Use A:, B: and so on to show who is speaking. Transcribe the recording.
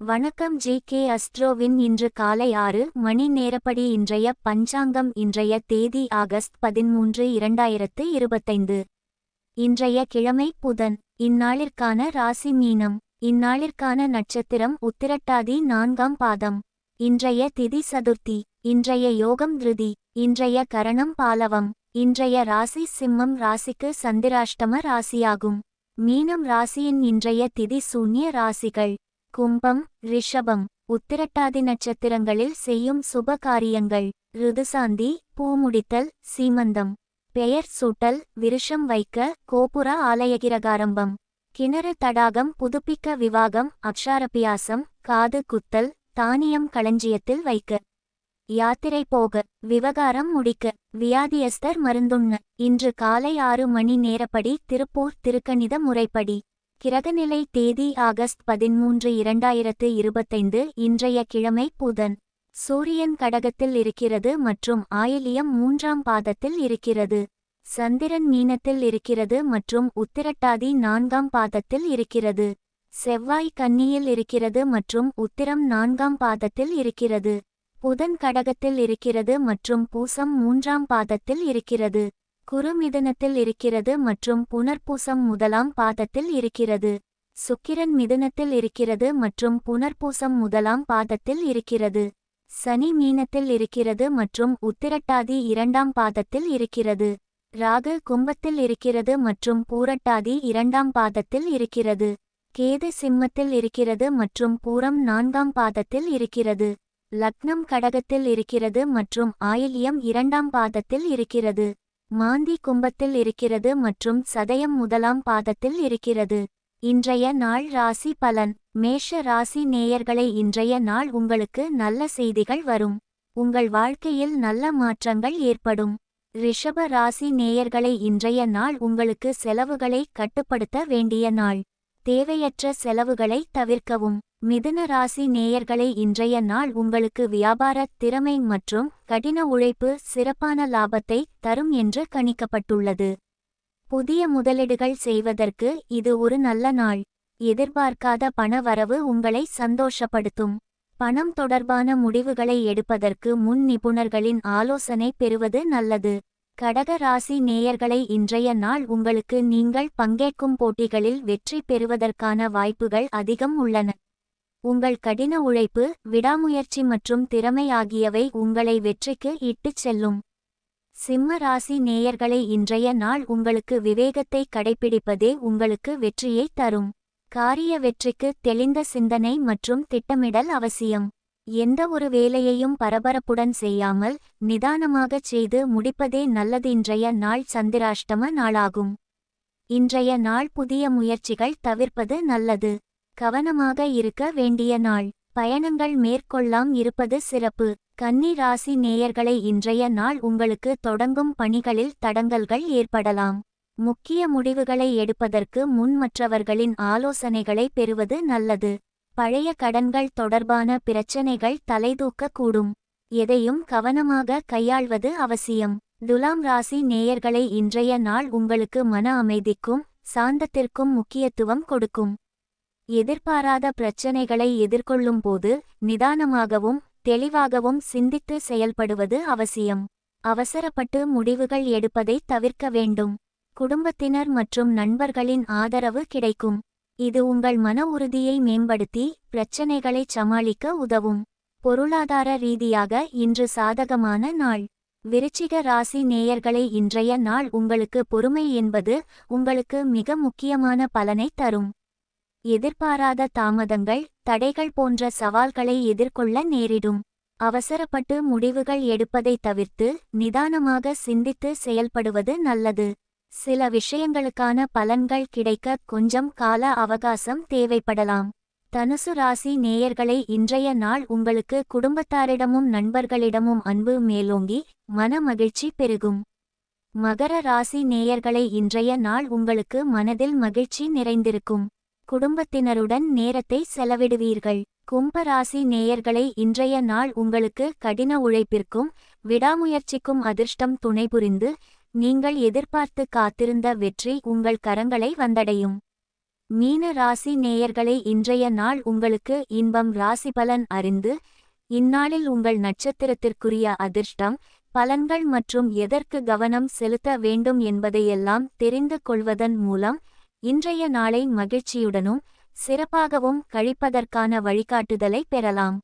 A: வணக்கம் ஜி.கே. அஸ்ட்ரோவின் இன்று காலை 6 மணி நேரப்படி இன்றைய பஞ்சாங்கம். இன்றைய தேதி ஆகஸ்ட் 13, 2025. இன்றைய கிழமை புதன். இந்நாளிற்கான ராசி மீனம். இந்நாளிற்கான நட்சத்திரம் உத்திரட்டாதி 4ஆம் பாதம். இன்றைய திதி சதுர்த்தி. இன்றைய யோகம் திருதி. இன்றைய கரணம் பாலவம். இன்றைய ராசி சிம்மம் ராசிக்கு சந்திராஷ்டம ராசியாகும். மீனம் ராசியின் இன்றைய திதி சூன்ய ராசிகள் கும்பம், ரிஷபம். உத்திரட்டாதி நட்சத்திரங்களில் செய்யும் சுப காரியங்கள்: ருதுசாந்தி, பூமுடித்தல், சீமந்தம், பெயர் சூட்டல், விருஷம் வைக்க, கோபுர ஆலயகிரகாரம்பம், கிணறு தடாகம் புதுப்பிக்க, விவாகம், அக்ஷாரபியாசம், காது குத்தல், தானியம் களஞ்சியத்தில் வைக்க, யாத்திரை போக, விவகாரம் முடிக்க, வியாதியஸ்தர் மருந்துண்ண. இன்று காலை 6 மணி நேரப்படி திருப்பூர் திருக்கணித முறைப்படி. கிரகநிலை தேதி ஆகஸ்ட் 13, 2025. இன்றைய கிழமை புதன். சூரியன் கடகத்தில் இருக்கிறது மற்றும் ஆயில்யம் 3ஆம் பாதத்தில் இருக்கிறது. சந்திரன் மீனத்தில் இருக்கிறது மற்றும் உத்திரட்டாதி 4ஆம் பாதத்தில் இருக்கிறது. செவ்வாய் கன்னியில் இருக்கிறது மற்றும் உத்திரம் 4ஆம் பாதத்தில் இருக்கிறது. புதன் கடகத்தில் இருக்கிறது மற்றும் பூசம் 3ஆம் பாதத்தில் இருக்கிறது. குரு மிதுனத்தில் இருக்கிறது மற்றும் புனர்பூசம் 1ஆம் பாதத்தில் இருக்கிறது. சுக்கிரன் மிதுனத்தில் இருக்கிறது மற்றும் புனர்பூசம் 1ஆம் பாதத்தில் இருக்கிறது. சனி மீனத்தில் இருக்கிறது மற்றும் உத்திரட்டாதி 2ஆம் பாதத்தில் இருக்கிறது. ராகு கும்பத்தில் இருக்கிறது மற்றும் பூரட்டாதி 2ஆம் பாதத்தில் இருக்கிறது. கேது சிம்மத்தில் இருக்கிறது மற்றும் பூரம் 4ஆம் பாதத்தில் இருக்கிறது. லக்னம் கடகத்தில் இருக்கிறது மற்றும் ஆயில்யம் 2ஆம் பாதத்தில் இருக்கிறது. மாந்தி கும்பத்தில் இருக்கிறது மற்றும் சதயம் 1ஆம் பாதத்தில் இருக்கிறது. இன்றைய நாள் ராசி பலன். மேஷ ராசி நேயர்களை, இன்றைய நாள் உங்களுக்கு நல்ல செய்திகள் வரும். உங்கள் வாழ்க்கையில் நல்ல மாற்றங்கள் ஏற்படும். ரிஷப ராசி நேயர்களை, இன்றைய நாள் உங்களுக்கு செலவுகளை கட்டுப்படுத்த வேண்டிய நாள். தேவையற்ற செலவுகளை தவிர்க்கவும். மிதுன ராசி நேயர்களை, இன்றைய நாள் உங்களுக்கு வியாபார திறமை மற்றும் கடின உழைப்பு சிறப்பான லாபத்தை தரும் என்று கணிக்கப்பட்டுள்ளது. புதிய முதலீடுகள் செய்வதற்கு இது ஒரு நல்ல நாள். எதிர்பார்க்காத பண வரவு உங்களை சந்தோஷப்படுத்தும். பணம் தொடர்பான முடிவுகளை எடுப்பதற்கு முன் நிபுணர்களின் ஆலோசனை பெறுவது நல்லது. கடக ராசி நேயர்களை, இன்றைய நாள் உங்களுக்கு நீங்கள் பங்கேற்கும் போட்டிகளில் வெற்றி பெறுவதற்கான வாய்ப்புகள் அதிகம் உள்ளன. உங்கள் கடின உழைப்பு, விடாமுயற்சி மற்றும் திறமை ஆகியவை உங்களை வெற்றிக்கு இட்டுச் செல்லும். சிம்ம ராசி நேயர்களை, இன்றைய நாள் உங்களுக்கு விவேகத்தை கடைப்பிடிப்பதே உங்களுக்கு வெற்றியை தரும். காரிய வெற்றிக்கு தெளிந்த சிந்தனை மற்றும் திட்டமிடல் அவசியம். எந்த ஒரு வேலையையும் பரபரப்புடன் செய்யாமல் நிதானமாகச் செய்து முடிப்பதே நல்லது. இன்றைய நாள் சந்திராஷ்டம நாளாகும். இன்றைய நாள் புதிய முயற்சிகள் தவிர்ப்பது நல்லது. கவனமாக இருக்க வேண்டிய நாள். பயணங்கள் மேற்கொள்ளாம் இருப்பது சிறப்பு. கன்னி ராசி நேயர்களை, இன்றைய நாள் உங்களுக்கு தொடங்கும் பணிகளில் தடங்கல்கள் ஏற்படலாம். முக்கிய முடிவுகளை எடுப்பதற்கு முன் மற்றவர்களின் ஆலோசனைகளை பெறுவது நல்லது. பழைய கடன்கள் தொடர்பான பிரச்சனைகள் தலைதூக்கக்கூடும். எதையும் கவனமாக கையாள்வது அவசியம். துலாம் ராசி நேயர்களை, இன்றைய நாள் உங்களுக்கு மன அமைதிக்கும் சாந்தத்திற்கும் முக்கியத்துவம் கொடுக்கும். எதிர்பாராத பிரச்சனைகளை எதிர்கொள்ளும் போது நிதானமாகவும் தெளிவாகவும் சிந்தித்து செயல்படுவது அவசியம். அவசரப்பட்டு முடிவுகள் எடுப்பதை தவிர்க்க வேண்டும். குடும்பத்தினர் மற்றும் நண்பர்களின் ஆதரவு கிடைக்கும். இது உங்கள் மன உறுதியை மேம்படுத்தி பிரச்சனைகளை சமாளிக்க உதவும். பொருளாதார ரீதியாக இன்று சாதகமான நாள். விருச்சிக ராசி நேயர்களை, இன்றைய நாள் உங்களுக்கு பொறுமை என்பது உங்களுக்கு மிக முக்கியமான பலனை தரும். எதிர்பாராத தாமதங்கள், தடைகள் போன்ற சவால்களை எதிர்கொள்ள நேரிடும். அவசரப்பட்டு முடிவுகள் எடுப்பதை தவிர்த்து நிதானமாக சிந்தித்து செயல்படுவது நல்லது. சில விஷயங்களுக்கான பலன்கள் கிடைக்க கொஞ்சம் கால அவகாசம் தேவைப்படலாம். தனுசு ராசி நேயர்களை, இன்றைய நாள் உங்களுக்கு குடும்பத்தாரிடமும் நண்பர்களிடமும் அன்பு மேலோங்கி மன மகிழ்ச்சி பெருகும். மகர ராசி நேயர்களை, இன்றைய நாள் உங்களுக்கு மனதில் மகிழ்ச்சி நிறைந்திருக்கும். குடும்பத்தினருடன் நேரத்தை செலவிடுவீர்கள். கும்ப ராசி நேயர்களை, இன்றைய நாள் உங்களுக்கு கடின உழைப்பிற்கும் விடாமுயற்சிக்கும் அதிர்ஷ்டம் துணைபுரிந்து நீங்கள் எதிர்பார்த்து காத்திருந்த வெற்றி உங்கள் கரங்களை வந்தடையும். மீன ராசி நேயர்களே, இன்றைய நாள் உங்களுக்கு இன்பம். ராசிபலன் அறிந்து இந்நாளில் உங்கள் நட்சத்திரத்திற்குரிய அதிர்ஷ்டம் பலன்கள் மற்றும் எதற்கு கவனம் செலுத்த வேண்டும் என்பதையெல்லாம் தெரிந்து கொள்வதன் மூலம் இன்றைய நாளை மகிழ்ச்சியுடனும் சிறப்பாகவும் கழிப்பதற்கான வழிகாட்டுதலை பெறலாம்.